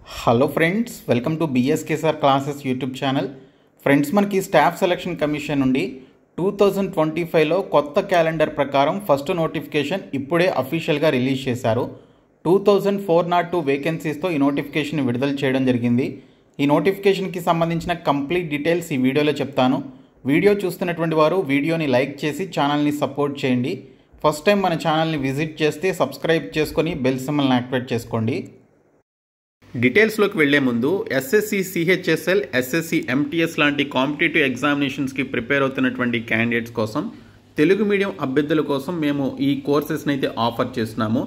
Hello friends, welcome to B S K sir classes YouTube channel. Friends, మనకి staff selection commission నుండి 2025లో కొత్త క్యాలెండర్ ప్రకారం ఫస్ట్ నోటిఫికేషన్ ఇప్పుడే అఫీషియల్గా రిలీజ్ చేశారు. 2402 వేకెన్సీస్తో ఈ నోటిఫికేషన్ విడుదల చేయడం జరిగింది. ఈ నోటిఫికేషన్కి సంబంధించిన కంప్లీట్ డీటెయిల్స్ ఈ వీడియోలో చెప్తాను. వీడియో చూస్తున్నటువంటి వారు వీడియోని లైక్ చేసి ఛానల్ని సపోర్ట్ చేయండి. ఫస్ట్ టైం మన ఛానల్ని విజిట్ చేస్తే సబ్స్క్రైబ్ చేసుకొని బెల్ సింబల్ని యాక్టివేట్ చేసుకోండి. డీటెయిల్స్లోకి వెళ్లే ముందు ఎస్ఎస్సి సిహెచ్ఎస్ఎల్, ఎస్ఎస్సి ఎంటీఎస్ లాంటి కాంపిటేటివ్ ఎగ్జామినేషన్స్కి ప్రిపేర్ అవుతున్నటువంటి క్యాండిడేట్స్ కోసం, తెలుగు మీడియం అభ్యర్థుల కోసం మేము ఈ కోర్సెస్ని అయితే ఆఫర్ చేస్తున్నాము.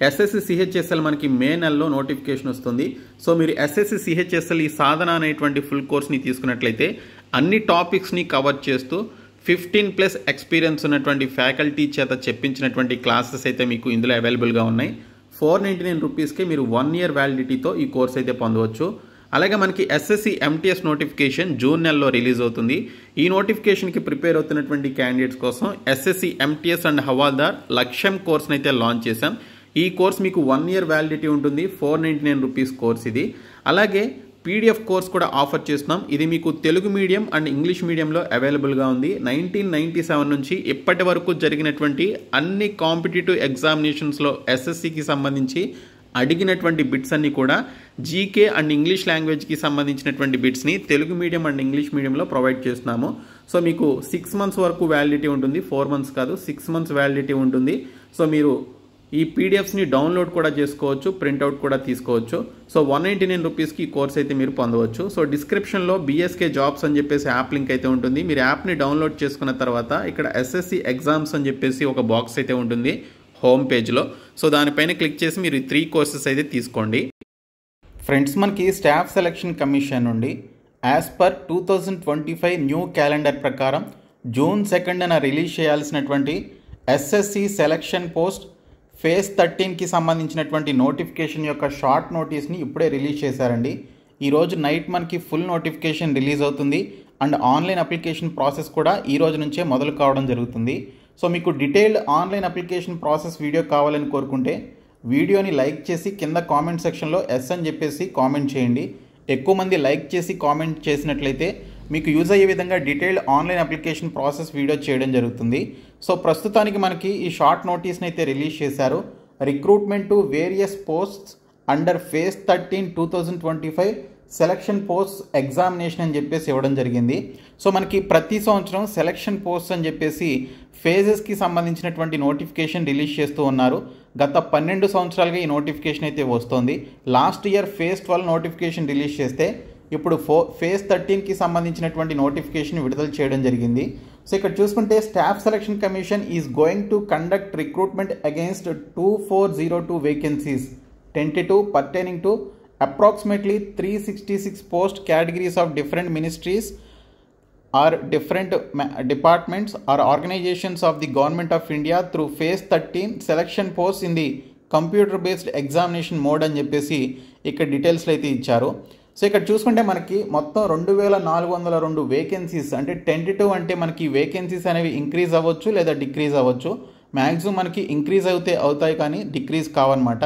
ఎస్ఎస్సి సిహెచ్ఎస్ఎల్ మనకి మే నెలలో నోటిఫికేషన్ వస్తుంది. సో మీరు ఎస్ఎస్సి సిహెచ్ఎస్ఎల్ ఈ సాధన అనేటువంటి ఫుల్ కోర్స్ని తీసుకున్నట్లయితే అన్ని టాపిక్స్ని కవర్ చేస్తూ 15+ ఎక్స్పీరియన్స్ ఉన్నటువంటి ఫ్యాకల్టీ చేత చెప్పించినటువంటి క్లాసెస్ అయితే మీకు ఇందులో అవైలబుల్గా ఉన్నాయి. 499 రూపీస్కి మీరు 1 ఇయర్ వ్యాలిడిటీతో ఈ కోర్స్ అయితే పొందవచ్చు. అలాగే మనకి ఎస్ఎస్సి ఎంటీఎస్ నోటిఫికేషన్ జూన్ నెలలో రిలీజ్ అవుతుంది. ఈ నోటిఫికేషన్కి ప్రిపేర్ అవుతున్నటువంటి క్యాండిడేట్స్ కోసం ఎస్ఎస్సి ఎంటీఎస్ అండ్ హవాల్దార్ లక్ష్యం కోర్స్ని అయితే లాంచ్ చేశాం. ఈ కోర్స్ మీకు 1 ఇయర్ వ్యాలిడిటీ ఉంటుంది. 499 రూపీస్ కోర్స్ ఇది. అలాగే పీడిఎఫ్ కోర్స్ కూడా ఆఫర్ చేస్తున్నాం. ఇది మీకు తెలుగు మీడియం అండ్ ఇంగ్లీష్ మీడియంలో అవైలబుల్గా ఉంది. 1997 నుంచి ఇప్పటి వరకు జరిగినటువంటి అన్ని కాంపిటేటివ్ ఎగ్జామినేషన్స్లో ఎస్ఎస్సికి సంబంధించి అడిగినటువంటి బిట్స్ అన్ని కూడా జీకే అండ్ ఇంగ్లీష్ లాంగ్వేజ్కి సంబంధించినటువంటి బిట్స్ని తెలుగు మీడియం అండ్ ఇంగ్లీష్ మీడియంలో ప్రొవైడ్ చేస్తున్నాము. సో మీకు 6 మంత్స్ వరకు వ్యాలిడిటీ ఉంటుంది. 4 మంత్స్ కాదు, 6 మంత్స్ వ్యాలిడిటీ ఉంటుంది. సో మీరు ఈ పీడిఎఫ్స్ని డౌన్లోడ్ కూడా చేసుకోవచ్చు, ప్రింట్అవుట్ కూడా తీసుకోవచ్చు. సో 199 రూపీస్కి ఈ కోర్స్ అయితే మీరు పొందవచ్చు. సో డిస్క్రిప్షన్లో బిఎస్కే జాబ్స్ అని చెప్పేసి యాప్ లింక్ అయితే ఉంటుంది. మీరు యాప్ని డౌన్లోడ్ చేసుకున్న తర్వాత ఇక్కడ ఎస్ఎస్సి ఎగ్జామ్స్ అని చెప్పేసి ఒక బాక్స్ అయితే ఉంటుంది హోమ్ పేజ్లో. సో దానిపైన క్లిక్ చేసి మీరు 3 కోర్సెస్ అయితే తీసుకోండి. ఫ్రెండ్స్, మనకి స్టాఫ్ సెలక్షన్ కమిషన్ నుండి యాజ్ పర్ 2025 న్యూ క్యాలెండర్ ప్రకారం జూన్ 2న రిలీజ్ చేయాల్సినటువంటి ఎస్ఎస్సి సెలక్షన్ పోస్ట్ ఫేజ్ 13కి సంబంధించినటువంటి నోటిఫికేషన్ యొక్క షార్ట్ నోటీస్ని ఇప్పుడే రిలీజ్ చేశారండి. ఈరోజు నైట్ మనకి ఫుల్ నోటిఫికేషన్ రిలీజ్ అవుతుంది అండ్ ఆన్లైన్ అప్లికేషన్ ప్రాసెస్ కూడా ఈ రోజు నుంచే మొదలు కావడం జరుగుతుంది. సో మీకు detailed online application process video కావాలని కోరుకుంటే వీడియోని లైక్ చేసి కింద కామెంట్ సెక్షన్లో ఎస్ అని చెప్పేసి కామెంట్ చేయండి. ఎక్కువ మంది లైక్ చేసి కామెంట్ చేసినట్లయితే మీకు యూజ్ అయ్యే విధంగా detailed online application process video చేయడం జరుగుతుంది. సో ప్రస్తుతానికి మనకి ఈ షార్ట్ నోటీస్ని అయితే రిలీజ్ చేశారు. Recruitment to various posts under phase 13 2025 selection post examination అని చెప్పేసి ఇవ్వడం జరిగింది. సో మనకి ప్రతి సంవత్సరం సెలక్షన్ పోస్ట్ అని చెప్పేసి ఫేజెస్కి సంబంధించినటువంటి నోటిఫికేషన్ రిలీజ్ చేస్తూ ఉన్నారు. గత 12 సంవత్సరాలుగా ఈ నోటిఫికేషన్ అయితే వస్తుంది. Last year phase 12 notification release చేస్తే ఇప్పుడు ఫేజ్ 13కి సంబంధించినటువంటి నోటిఫికేషన్ విడుదల చేయడం జరిగింది. సో ఇక్కడ చూసుకుంటే staff selection commission is going to conduct recruitment against 2402 vacancies tentative pertaining to approximately 366 post categories of different ministries or different departments or organizations of the government of India through phase 13 selection posts in the computer based examination mode అని చెప్పేసి ఇక్కడ డీటెయిల్స్లో అయితే ఇచ్చారు. So ఇక్కడ చూసుకుంటే మనకి మొత్తం 2402 vacancies, అంటే టెంటేటివ్ అంటే మనకి వేకెన్సీస్ అనేవి ఇంక్రీజ్ అవ్వచ్చు లేదా డిక్రీజ్ అవ్వచ్చు. మ్యాక్సిమం మనకి ఇంక్రీజ్ అవుతాయి కానీ డిక్రీజ్ కావన్నమాట.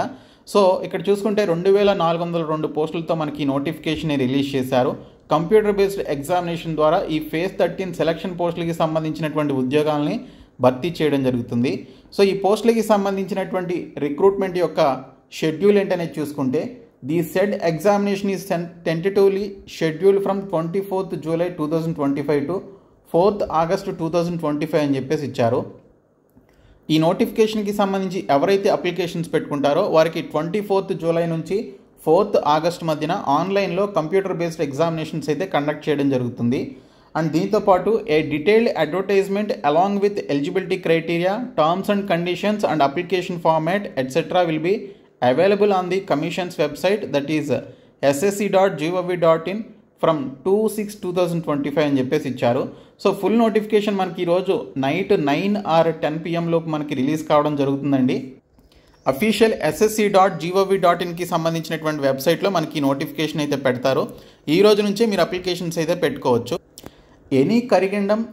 సో ఇక్కడ చూసుకుంటే 2402 పోస్టులతో మనకి నోటిఫికేషన్ రిలీజ్ చేశారు. కంప్యూటర్ బేస్డ్ ఎగ్జామినేషన్ ద్వారా ఈ ఫేజ్ 13 సెలక్షన్ పోస్టులకి సంబంధించినటువంటి ఉద్యోగాలని భర్తీ చేయడం జరుగుతుంది. సో ఈ పోస్టులకి సంబంధించినటువంటి రిక్రూట్మెంట్ యొక్క షెడ్యూల్ ఏంటనేది చూసుకుంటే the said examination is tentatively schedule from 24th July 2025 to 4th August 2025 అని చెప్పేసి ఇచ్చారు. ఈ నోటిఫికేషన్కి సంబంధించి ఎవరైతే అప్లికేషన్స్ పెట్టుకుంటారో వారికి 24th July నుంచి 4th August మధ్యన ఆన్లైన్లో కంప్యూటర్ బేస్డ్ ఎగ్జామినేషన్స్ అయితే కండక్ట్ చేయడం జరుగుతుంది. అండ్ దీంతోపాటు a detailed advertisement along with eligibility criteria, terms and conditions and application format etcetera will be available on the commission's website that is ssc.gov.in from 2/6/2025 అని చెప్పేసి ఇచ్చారు. So full notification మనకి ఈరోజు night 9 or 10 PM లోపు మనకి release కావడం జరుగుతుందండి. Official ssc.gov.inకి సంబంధించినటువంటి వెబ్సైట్లో మనకి నోటిఫికేషన్ అయితే పెడతారు. ఈ రోజు నుంచే మీరు అప్లికేషన్స్ అయితే పెట్టుకోవచ్చు. Any corrigendum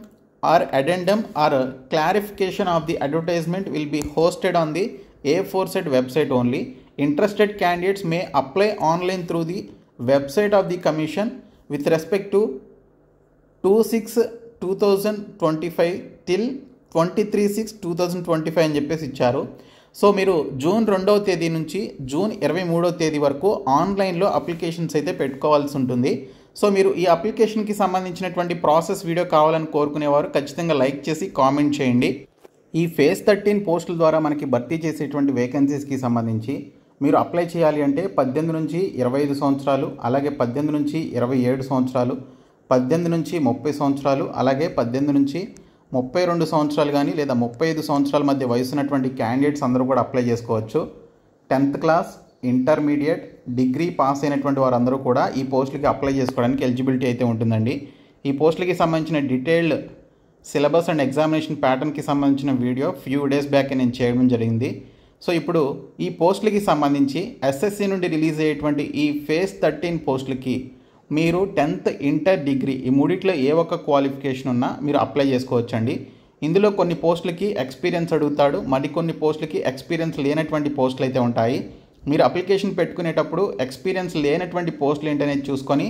or addendum or clarification of the advertisement will be hosted on the A4set website only. Interested candidates may apply online through the website of the commission with respect to 2/6/2025 till 23/6/2025 అని చెప్పేసి ఇచ్చారు. So మీరు June 2వ తేదీ నుంచి June 23వ తేదీ వరకు ఆన్లైన్లో అప్లికేషన్స్ అయితే పెట్టుకోవాల్సి ఉంటుంది. సో మీరు ఈ అప్లికేషన్కి సంబంధించినటువంటి ప్రాసెస్ వీడియో కావాలని కోరుకునేవారు ఖచ్చితంగా లైక్ చేసి కామెంట్ చేయండి. ఈ ఫేజ్ 13 పోస్టుల ద్వారా మనకి భర్తీ చేసేటువంటి వేకెన్సీస్కి సంబంధించి మీరు అప్లై చేయాలి అంటే 18 నుంచి 25 సంవత్సరాలు, అలాగే 18 నుంచి 27 సంవత్సరాలు, 18 నుంచి 30 సంవత్సరాలు, అలాగే 18 నుంచి 32 సంవత్సరాలు కానీ లేదా 35 సంవత్సరాల మధ్య వయసున్నటువంటి క్యాండిడేట్స్ అందరూ కూడా అప్లై చేసుకోవచ్చు. 10th class, intermediate, degree pass అయినటువంటి వారందరూ కూడా ఈ పోస్టులకి అప్లై చేసుకోవడానికి ఎలిజిబిలిటీ అయితే ఉంటుందండి. ఈ పోస్టులకి సంబంధించిన డీటెయిల్డ్ సిలబస్ అండ్ ఎగ్జామినేషన్ ప్యాటర్న్కి సంబంధించిన వీడియో ఫ్యూ డేస్ బ్యాక్ నేను చేయడం జరిగింది. సో ఇప్పుడు ఈ పోస్టులకి సంబంధించి ఎస్ఎస్సి నుండి రిలీజ్ అయ్యేటువంటి ఈ ఫేజ్ 13 పోస్టులకి మీరు 10th, ఇంటర్, డిగ్రీ ఈ మూడిట్లో ఏ ఒక్క క్వాలిఫికేషన్ ఉన్నా మీరు అప్లై చేసుకోవచ్చండి. ఇందులో కొన్ని పోస్టులకి ఎక్స్పీరియన్స్ అడుగుతాడు, మరికొన్ని పోస్టులకి ఎక్స్పీరియన్స్ లేనటువంటి పోస్టులు అయితే ఉంటాయి. మీరు అప్లికేషన్ పెట్టుకునేటప్పుడు ఎక్స్పీరియన్స్ లేనటువంటి పోస్టులు ఏంటనేది చూసుకొని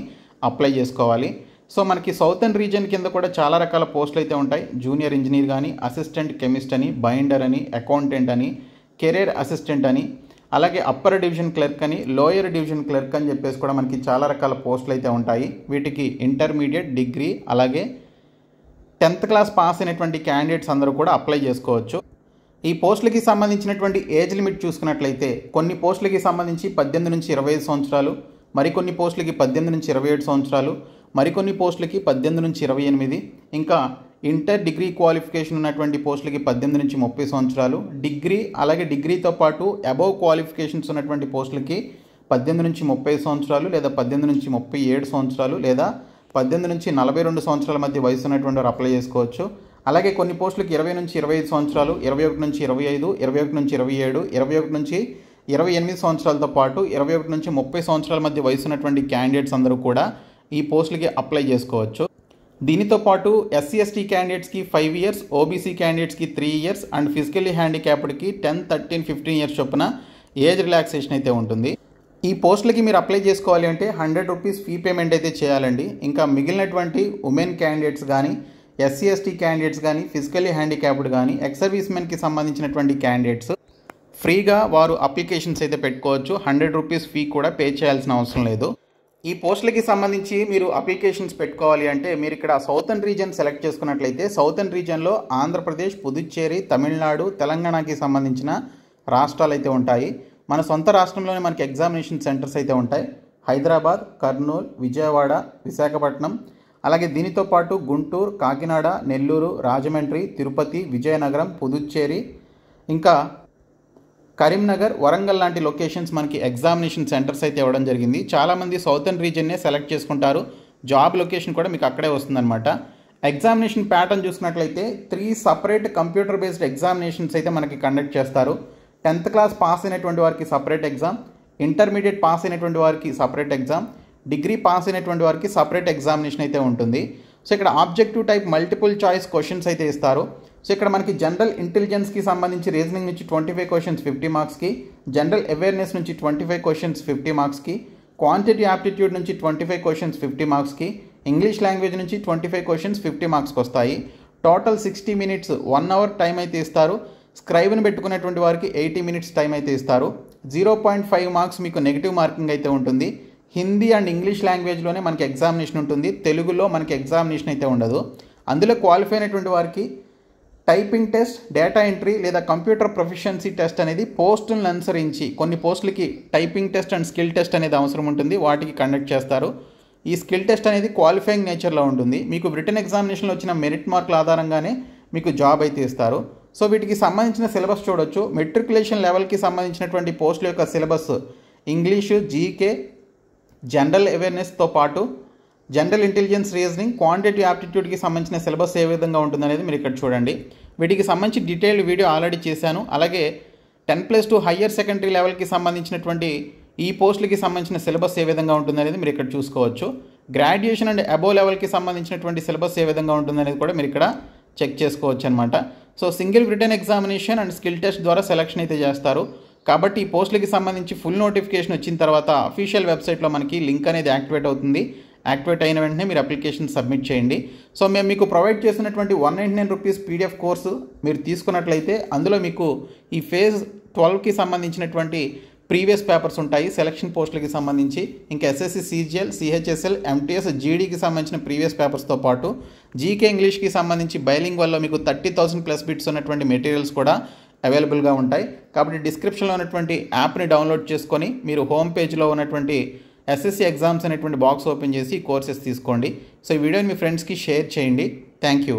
అప్లై చేసుకోవాలి. సో మనకి సౌతర్న్ రీజియన్ కింద కూడా చాలా రకాల పోస్టులు అయితే ఉంటాయి. జూనియర్ ఇంజనీర్ కానీ, అసిస్టెంట్ కెమిస్ట్ అని, బైండర్ అని, అకౌంటెంట్ అని, కెరీర్ అసిస్టెంట్ అని, అలాగే అప్పర్ డివిజన్ క్లర్క్ అని, లోయర్ డివిజన్ క్లర్క్ అని చెప్పేసి కూడా మనకి చాలా రకాల పోస్టులు అయితే ఉంటాయి. వీటికి ఇంటర్మీడియట్, డిగ్రీ, అలాగే 10th క్లాస్ పాస్ అయినటువంటి క్యాండిడేట్స్ అందరూ కూడా అప్లై చేసుకోవచ్చు. ఈ పోస్టులకి సంబంధించినటువంటి ఏజ్ లిమిట్ చూసుకున్నట్లయితే కొన్ని పోస్టులకి సంబంధించి 18 నుంచి 25 సంవత్సరాలు, మరికొన్ని పోస్టులకి 18 నుంచి 27 సంవత్సరాలు, మరికొన్ని పోస్టులకి 18 నుంచి 28, ఇంకా ఇంటర్, డిగ్రీ క్వాలిఫికేషన్ ఉన్నటువంటి పోస్టులకి 18 నుంచి 30 సంవత్సరాలు, డిగ్రీ అలాగే డిగ్రీతో పాటు అబోవ్ క్వాలిఫికేషన్స్ ఉన్నటువంటి పోస్టులకి 18 నుంచి 30 సంవత్సరాలు లేదా 18 నుంచి 37 సంవత్సరాలు లేదా 18 నుంచి 42 సంవత్సరాల మధ్య వయసు ఉన్నటువంటి వారు అప్లై చేసుకోవచ్చు. అలాగే కొన్ని పోస్టులకి 20 నుంచి 25 సంవత్సరాలు, 21 నుంచి 25, 21 నుంచి 27, 21 నుంచి 28 సంవత్సరాలతో పాటు 21 నుంచి 30 సంవత్సరాల మధ్య వయసు ఉన్నటువంటి క్యాండిడేట్స్ అందరూ కూడా ఈ పోస్టులకి అప్లై చేసుకోవచ్చు. దీనితో పాటు ఎస్సీ ఎస్టీ క్యాండిడేట్స్కి 5 years, ఓబీసీ క్యాండిడేట్స్కి 3 years అండ్ ఫిజికల్లీ హ్యాండిక్యాప్డ్కి 10, 13, 15 years చొప్పున ఏజ్ రిలాక్సేషన్ అయితే ఉంటుంది. ఈ పోస్టులకి మీరు అప్లై చేసుకోవాలి అంటే 100 రూపీస్ ఫీ పేమెంట్ అయితే చేయాలండి. ఇంకా మిగిలినటువంటి ఉమెన్ క్యాండిడేట్స్ కానీ, ఎస్సీ ఎస్టీ క్యాండిడేట్స్ కానీ, ఫిజికల్లీ హ్యాండిక్యాప్డ్ కానీ, ఎక్స్ సర్వీస్ మెన్కి సంబంధించినటువంటి క్యాండిడేట్స్ ఫ్రీగా వారు అప్లికేషన్స్ అయితే పెట్టుకోవచ్చు. 100 రూపీస్ ఫీ కూడా పే చేయాల్సిన అవసరం లేదు. ఈ పోస్టులకి సంబంధించి మీరు అప్లికేషన్స్ పెట్టుకోవాలి అంటే మీరు ఇక్కడ సౌతర్న్ రీజియన్ సెలెక్ట్ చేసుకున్నట్లయితే సౌతర్న్ రీజియన్లో ఆంధ్రప్రదేశ్, పుదుచ్చేరి, తమిళనాడు, తెలంగాణకి సంబంధించిన రాష్ట్రాలు అయితే ఉంటాయి. మన సొంత రాష్ట్రంలోనే మనకి ఎగ్జామినేషన్ సెంటర్స్ అయితే ఉంటాయి. హైదరాబాద్, కర్నూలు, విజయవాడ, విశాఖపట్నం, అలాగే దీనితో పాటు గుంటూరు, కాకినాడ, నెల్లూరు, రాజమండ్రి, తిరుపతి, విజయనగరం, పుదుచ్చేరి, ఇంకా కరీంనగర్, వరంగల్ లాంటి లొకేషన్స్ మనకి ఎగ్జామినేషన్ సెంటర్స్ అయితే ఇవ్వడం జరిగింది. చాలామంది సౌతర్న్ రీజియన్నే సెలెక్ట్ చేసుకుంటారు. జాబ్ లొకేషన్ కూడా మీకు అక్కడే వస్తుందన్నమాట. ఎగ్జామినేషన్ ప్యాటర్న్ చూసుకున్నట్లయితే 3 separate కంప్యూటర్ బేస్డ్ ఎగ్జామినేషన్స్ అయితే మనకి కండక్ట్ చేస్తారు. 10th క్లాస్ పాస్ అయినటువంటి వారికి సపరేట్ ఎగ్జామ్, ఇంటర్మీడియట్ పాస్ అయినటువంటి వారికి సపరేట్ ఎగ్జామ్, డిగ్రీ పాస్ అయినటువంటి వారికి సపరేట్ ఎగ్జామినేషన్ అయితే ఉంటుంది. సో ఇక్కడ objective type multiple choice questions అయితే ఇస్తారు. సో ఇక్కడ మనకి జనరల్ ఇంటెలిజెన్స్కి సంబంధించి రీజనింగ్ నుంచి 25 క్వశ్చన్స్ 50 మార్క్స్కి, జనరల్ అవేర్నెస్ నుంచి 25 క్వశ్చన్స్ 50 మార్క్స్కి, క్వాంటిటీ యాప్టిట్యూడ్ నుంచి 25 క్వశ్చన్స్ 50 మార్క్స్కి, ఇంగ్లీష్ లాంగ్వేజ్ నుంచి 25 క్వశ్చన్స్ 50 మార్క్స్కి వస్తాయి. టోటల్ 60 minutes 1 hour టైం అయితే ఇస్తారు. స్క్రైబ్ని పెట్టుకునేటువంటి వారికి 80 minutes టైం అయితే ఇస్తారు. 0.5 మార్క్స్ మీకు నెగిటివ్ మార్కింగ్ అయితే ఉంటుంది. హిందీ అండ్ ఇంగ్లీష్ లాంగ్వేజ్లోనే మనకి ఎగ్జామినేషన్ ఉంటుంది. తెలుగులో మనకి ఎగ్జామినేషన్ అయితే ఉండదు. అందులో క్వాలిఫై అయినటువంటి వారికి టైపింగ్ టెస్ట్, డేటా ఎంట్రీ లేదా కంప్యూటర్ ప్రొఫిషియన్సీ టెస్ట్ అనేది పోస్టులను అనుసరించి కొన్ని పోస్టులకి typing test and skill test అనేది అవసరం ఉంటుంది. వాటికి కండక్ట్ చేస్తారు. ఈ స్కిల్ టెస్ట్ అనేది క్వాలిఫైయింగ్ నేచర్లో ఉంటుంది. మీకు రిటన్ ఎగ్జామినేషన్లో వచ్చిన మెరిట్ మార్కుల ఆధారంగానే మీకు జాబ్ అయితే ఇస్తారు. సో వీటికి సంబంధించిన సిలబస్ చూడొచ్చు. మెట్రికులేషన్ లెవెల్కి సంబంధించినటువంటి పోస్టుల యొక్క సిలబస్ ఇంగ్లీషు, జీకే, జనరల్ అవేర్నెస్తో పాటు జనరల్ ఇంటెలిజెన్స్, రీజనింగ్, క్వాంటిటీ యాప్టిట్యూడ్కి సంబంధించిన సిలబస్ ఏ విధంగా ఉంటుందనేది మీరు ఇక్కడ చూడండి. వీటికి సంబంధించి డీటెయిల్డ్ వీడియో ఆల్రెడీ చేశాను. అలాగే 10+2 హయ్యర్ సెకండరీ లెవెల్కి సంబంధించినటువంటి ఈ పోస్టులకి సంబంధించిన సిలబస్ ఏ విధంగా ఉంటుందనేది మీరు ఇక్కడ చూసుకోవచ్చు. గ్రాడ్యుయేషన్ అండ్ అబోవ్ లెవెల్కి సంబంధించినటువంటి సిలబస్ ఏ విధంగా ఉంటుందనేది కూడా మీరు ఇక్కడ చెక్ చేసుకోవచ్చు అనమాట. So single written examination and skill test ద్వారా సెలక్షన్ అయితే చేస్తారు. కాబట్టి ఈ పోస్టులకి సంబంధించి ఫుల్ నోటిఫికేషన్ వచ్చిన తర్వాత అఫీషియల్ వెబ్సైట్లో మనకి లింక్ అనేది యాక్టివేట్ అవుతుంది. యాక్టివేట్ అయిన వెంటనే మీరు అప్లికేషన్ సబ్మిట్ చేయండి. సో మేము మీకు ప్రొవైడ్ చేసినటువంటి ₹199 పీడిఎఫ్ కోర్సు మీరు తీసుకున్నట్లయితే అందులో మీకు ఈ ఫేజ్ 12కి సంబంధించినటువంటి ప్రీవియస్ పేపర్స్ ఉంటాయి సెలక్షన్ పోస్టులకి సంబంధించి. ఇంకా ఎస్ఎస్సి సిజిఎల్, సిహెచ్ఎస్ఎల్, ఎంటీఎస్, జీడీకి సంబంధించిన ప్రీవియస్ పేపర్స్తో పాటు జీకే ఇంగ్లీష్కి సంబంధించి బైలింగ్వల్లో మీకు 30,000 ప్లస్ బిట్స్ ఉన్నటువంటి మెటీరియల్స్ కూడా అవైలబుల్గా ఉంటాయి. కాబట్టి డిస్క్రిప్షన్లో ఉన్నటువంటి యాప్ని డౌన్లోడ్ చేసుకొని మీరు హోమ్ పేజ్లో ఉన్నటువంటి ఎస్ఎస్సి ఎగ్జామ్స్ అనేటువంటి బాక్స్ ఓపెన్ చేసి కోర్సెస్ తీసుకోండి. సో ఈ వీడియోని మీ ఫ్రెండ్స్కి షేర్ చేయండి. Thank you.